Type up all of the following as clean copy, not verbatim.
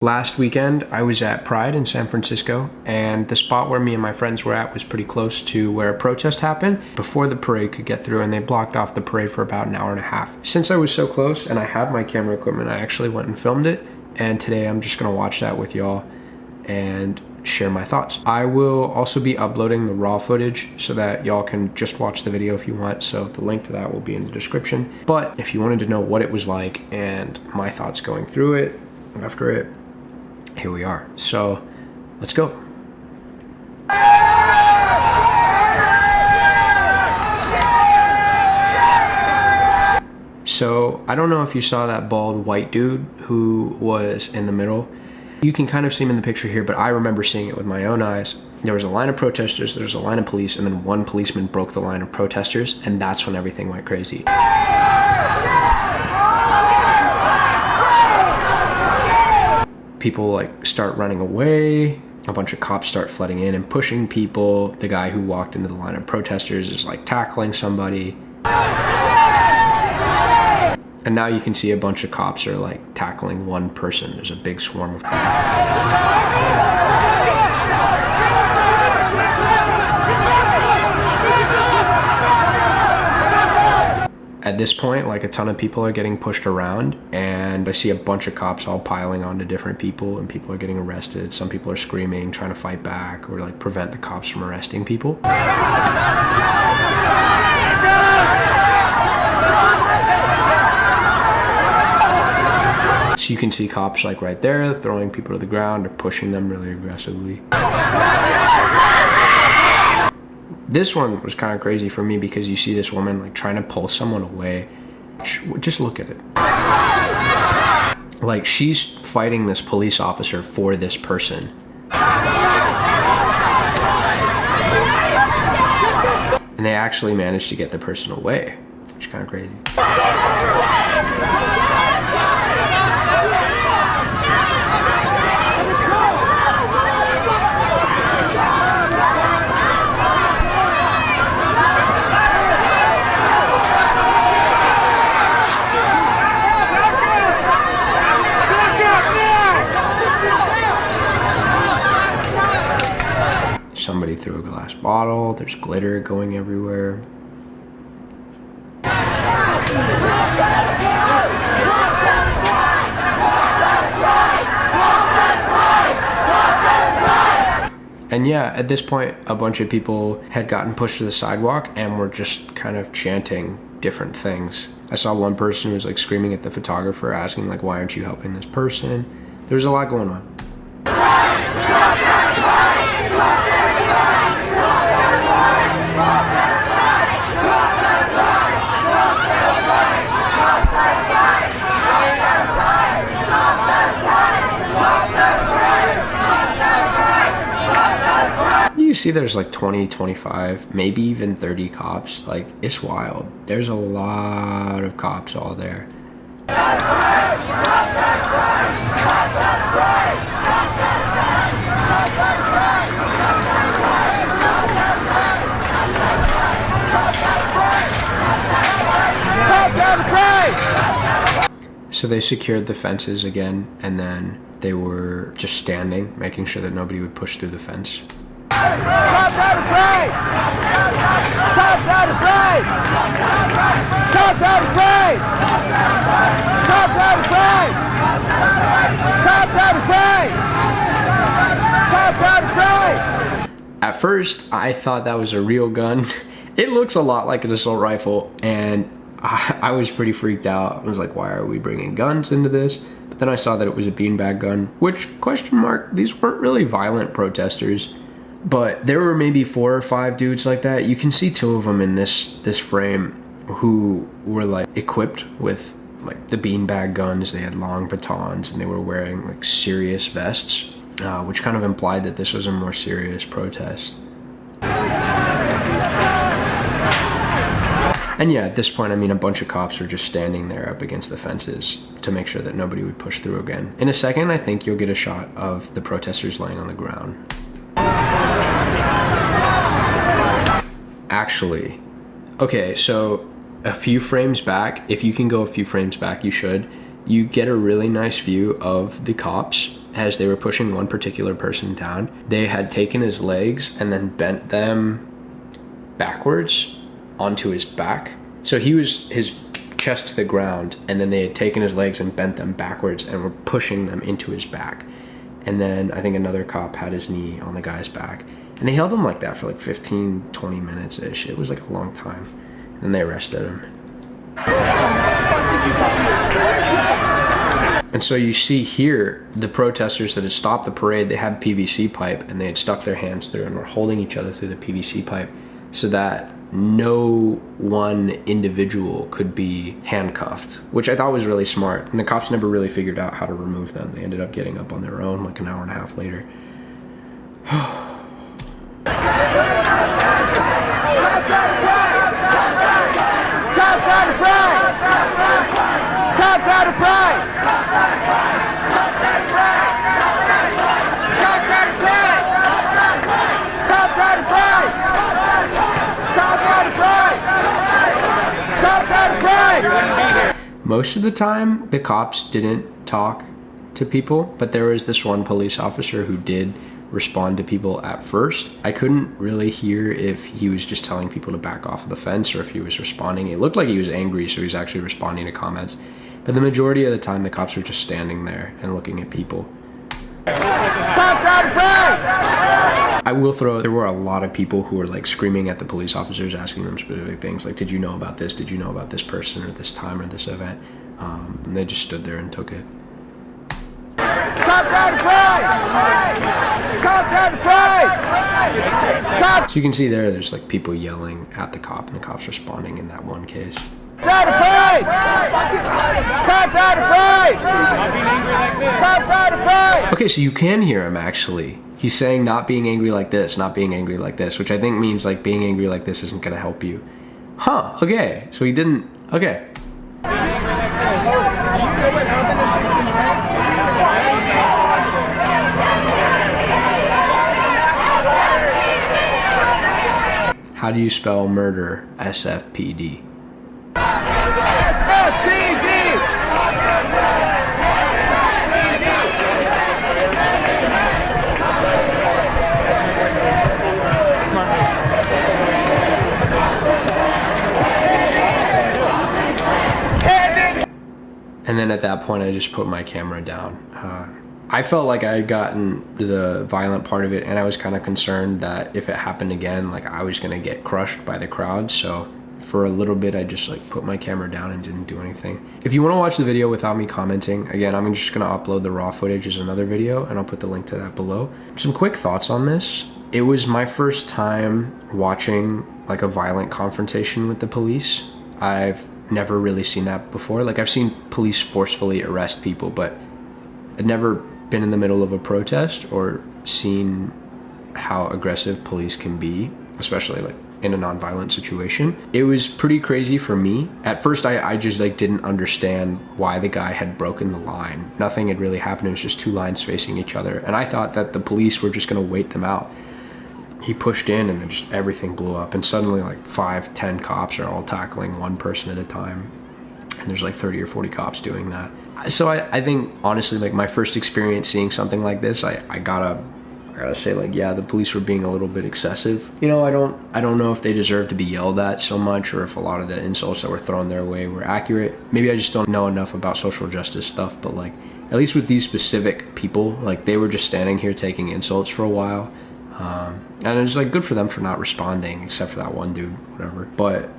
Last weekend, I was at Pride in San Francisco, and the spot where me and my friends were at was pretty close to where a protest happened before the parade could get through, and they blocked off the parade for about an hour and a half. Since I was so close and I had my camera equipment, I actually went and filmed it, and today I'm just gonna watch that with y'all and share my thoughts. I will also be uploading the raw footage so that y'all can just watch the video if you want, so the link to that will be in the description. But if you wanted to know what it was like and my thoughts going through it, after it, here we are. So let's go. So I don't know if you saw that bald white dude who was in the middle. You can kind of see him in the picture here, but I remember seeing it with my own eyes. There was a line of protesters, there was a line of police, and then one policeman broke the line of protesters, and that's when everything went crazy. People like start running away. A bunch of cops start flooding in and pushing people. The guy who walked into the line of protesters is like tackling somebody. And now you can see a bunch of cops are like tackling one person. There's a big swarm of cops. At this point, like, a ton of people are getting pushed around, and I see a bunch of cops all piling onto different people, and people are getting arrested. Some people are screaming, trying to fight back or like prevent the cops from arresting people. So you can see cops like right there throwing people to the ground or pushing them really aggressively. This one was kind of crazy for me because you see this woman like trying to pull someone away. Just look at it. Like, she's fighting this police officer for this person. And they actually managed to get the person away, which is kind of crazy. Somebody threw a glass bottle. There's glitter going everywhere. And yeah, at this point, a bunch of people had gotten pushed to the sidewalk and were just kind of chanting different things. I saw one person who was like screaming at the photographer, asking like, why aren't you helping this person? There's a lot going on. You see there's like 20, 25, maybe even 30 cops. Like, it's wild. There's a lot of cops all there. So they secured the fences again, and then they were just standing, making sure that nobody would push through the fence. At first, I thought that was a real gun. It looks a lot like an assault rifle, and I was pretty freaked out. I was like, why are we bringing guns into this? But then I saw that it was a beanbag gun, which, question mark, these weren't really violent protesters. But there were maybe 4 or 5 dudes like that. You can see 2 of them in this frame who were like equipped with like the beanbag guns. They had long batons and they were wearing like serious vests, which kind of implied that this was a more serious protest. And yeah, at this point, I mean, a bunch of cops were just standing there up against the fences to make sure that nobody would push through again. In a second, I think you'll get a shot of the protesters laying on the ground. Actually, okay, so a few frames back, if you can go a few frames back, you should, you get a really nice view of the cops as they were pushing one particular person down, they had taken his legs and then bent them backwards onto his back. So he was his chest to the ground, and then they had taken his legs and bent them backwards and were pushing them into his back. And then I think another cop had his knee on the guy's back. And they held him like that for like 15-20 minutes-ish. It was like a long time. And they arrested him. And so you see here, the protesters that had stopped the parade, they had a PVC pipe, and they had stuck their hands through and were holding each other through the PVC pipe so that no one individual could be handcuffed, which I thought was really smart. And the cops never really figured out how to remove them. They ended up getting up on their own like an hour and a half later. Most of the time, the cops didn't talk to people, but there was this one police officer who did respond to people at first. I couldn't really hear if he was just telling people to back off of the fence or if he was responding. It looked like he was angry, so he was actually responding to comments. But the majority of the time, the cops were just standing there and looking at people. I will throw, there were a lot of people who were like screaming at the police officers, asking them specific things like, did you know about this? Did you know about this person or this time or this event? And they just stood there and took it. So you can see there's like people yelling at the cop and the cops responding in that one case. Okay, so you can hear him actually. He's saying not being angry like this, not being angry like this, which I think means like being angry like this isn't gonna help you. Huh, okay, so he didn't, okay. How do you spell murder? SFPD. SFPD! And then at that point, I just put my camera down. I felt like I had gotten the violent part of it, and I was kind of concerned that if it happened again, like I was gonna get crushed by the crowd. So for a little bit, I just like put my camera down and didn't do anything. If you wanna watch the video without me commenting, again, I'm just gonna upload the raw footage as another video, and I'll put the link to that below. Some quick thoughts on this. It was my first time watching like a violent confrontation with the police. I've never really seen that before. Like I've seen police forcefully arrest people, but I'd never been in the middle of a protest or seen how aggressive police can be, especially like in a non-violent situation. It was pretty crazy for me. At first, I just like didn't understand why the guy had broken the line. Nothing had really happened. It was just two lines facing each other. And I thought that the police were just gonna wait them out. He pushed in and then just everything blew up. And suddenly like 5-10 cops are all tackling one person at a time. And there's like 30 or 40 cops doing that. So I think honestly, like my first experience seeing something like this, I gotta say like, yeah, the police were being a little bit excessive. You know, I don't know if they deserve to be yelled at so much or if a lot of the insults that were thrown their way were accurate. Maybe I just don't know enough about social justice stuff, but like at least with these specific people, like they were just standing here taking insults for a while. And it was like good for them for not responding, except for that one dude, whatever. But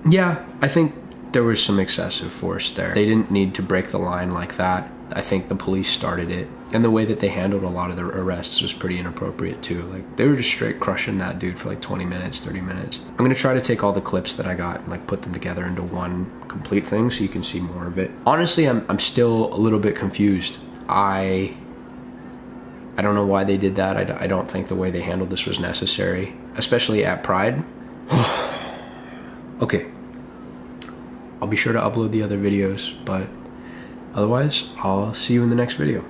yeah, I think there was some excessive force there. They didn't need to break the line like that. I think the police started it. And the way that they handled a lot of the arrests was pretty inappropriate too. Like they were just straight crushing that dude for like 20 minutes, 30 minutes. I'm gonna try to take all the clips that I got and like put them together into one complete thing so you can see more of it. Honestly, I'm still a little bit confused. I don't know why they did that. I don't think the way they handled this was necessary, especially at Pride. Okay. I'll be sure to upload the other videos, but otherwise, I'll see you in the next video.